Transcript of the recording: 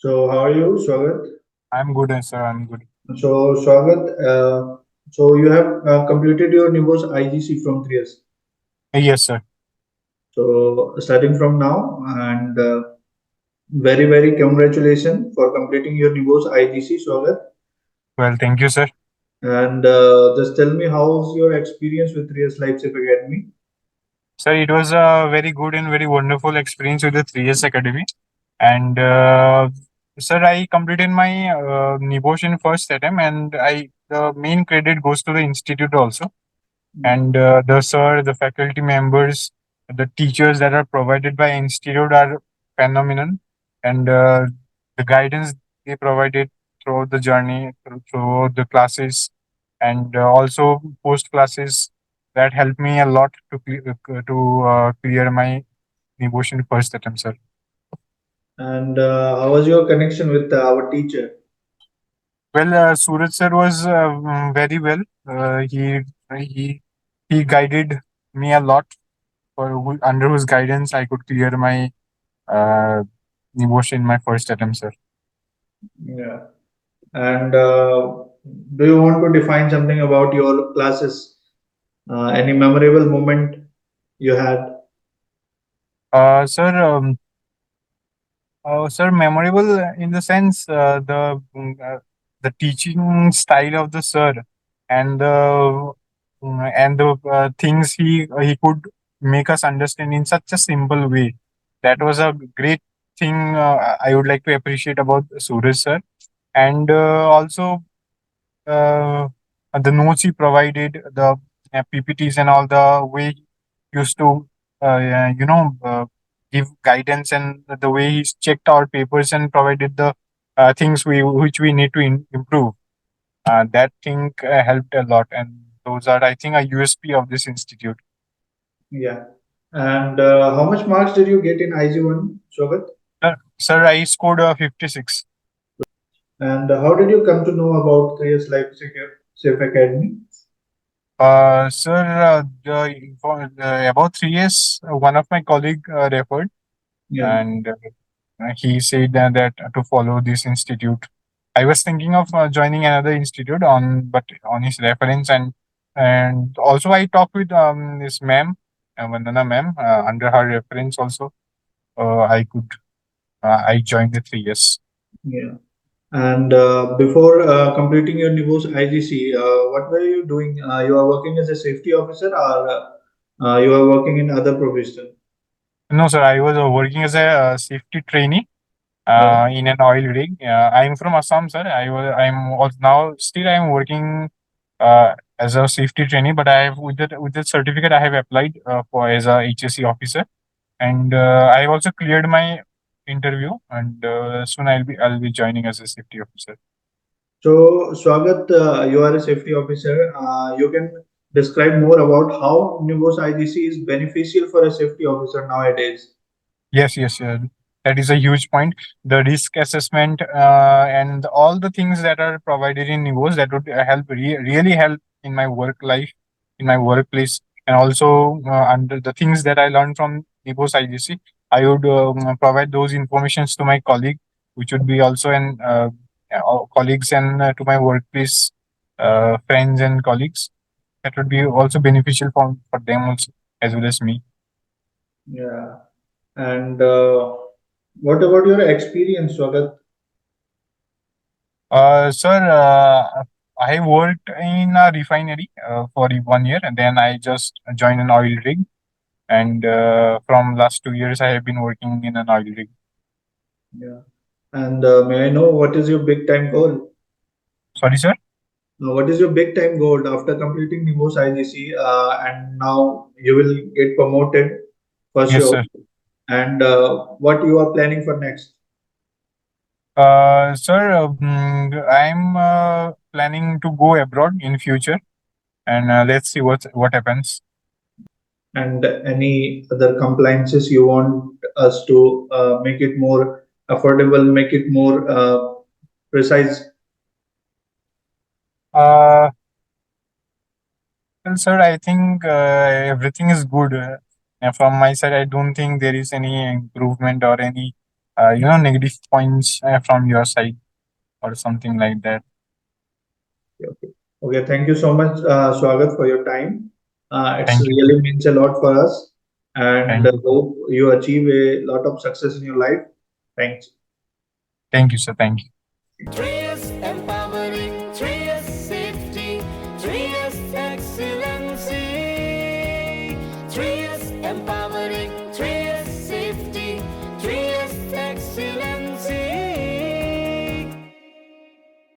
So, how are you, Swagath? I'm good, sir. I'm good. So, Swagath, so you have completed your NEBOSH IGC from 3 years. Yes, sir. So, starting from now, and very, very congratulations for completing your NEBOSH IGC, Swagath. Well, thank you, sir. And just tell me, how's your experience with 3 years Life Safe Academy? Sir, it was a very good and very wonderful experience with the 3 years academy. And sir, I completed my NEBOSH in first attempt, and I the main credit goes to the institute also. And the sir, the faculty members, the teachers that are provided by institute are phenomenal, and the guidance they provided throughout the journey, throughout the classes, and also post classes that helped me a lot to clear my devotion first attempt, sir. And how was your connection with our teacher? Well, Suraj sir was very well. He he guided me a lot. Under whose guidance I could clear my uh, devotion in my first attempt, sir. Yeah. And do you want to define something about your classes? Any memorable moment you had? Sir, sir, memorable in the sense the teaching style of the sir and the things he could make us understand in such a simple way. That was a great thing I would like to appreciate about Suraj sir, and also uh, the notes he provided, the PPTs and all the way he used to, give guidance and the way he's checked our papers and provided the things which we need to improve. That thing helped a lot, and those are, I think, a USP of this institute. Yeah. And how much marks did you get in IG1, Shogat? Sir, I scored 56. And how did you come to know about 3 years Life Safe Academy? Sir, about 3 years, one of my colleague referred, Yeah. and he said that to follow this institute. I was thinking of joining another institute but on his reference, and also I talked with this ma'am, Vandana ma'am, under her reference also. I joined the 3 years. Yeah. And before completing your NEBOSH IGC, what were you doing? You are working as a safety officer or you are working in other profession? No, sir, I was working as a safety trainee Oh, in an oil rig. I'm from Assam, sir. Now still I'm working as a safety trainee, but I have with that certificate I have applied for as a HSC officer, and I have also cleared my interview, and soon I'll be joining as a safety officer. so Swagat, you are a safety officer. You can describe more about how NEBOSH IGC is beneficial for a safety officer nowadays. Yes, yes, that is a huge point. The risk assessment and all the things that are provided in NEBOSH that would really help in my work life, in my workplace, and also under the things that I learned from NEBOSH IGC, I would provide those informations to my colleague, which would be also colleagues and to my workplace friends and colleagues. That would be also beneficial for them also as well as me. Yeah. And what about your experience, Swagat? Sir, I worked in a refinery for 1 year, and then I just joined an oil rig. And from last 2 years, I have been working in an oil rig. Yeah. And may I know what is your big time goal? Sorry, sir. What is your big time goal after completing NEBOSH IGC and now you will get promoted for Yes, sure? sir. And what you are planning for next? Sir, I'm planning to go abroad in future, and let's see what happens. And any other compliances you want us to make it more affordable, make it more precise? Uh, well, sir, I think everything is good. From my side, I don't think there is any improvement or any negative points from your side or something like that. Okay. Okay. Thank you so much, Swagath, for your time. It's Thank you, sir. really means a lot for us, and Thank you. hope you achieve a lot of success in your life. Thanks. Thank you, sir. Thank you. 3S empowering, 3S safety, 3S excellency, 3S empowering.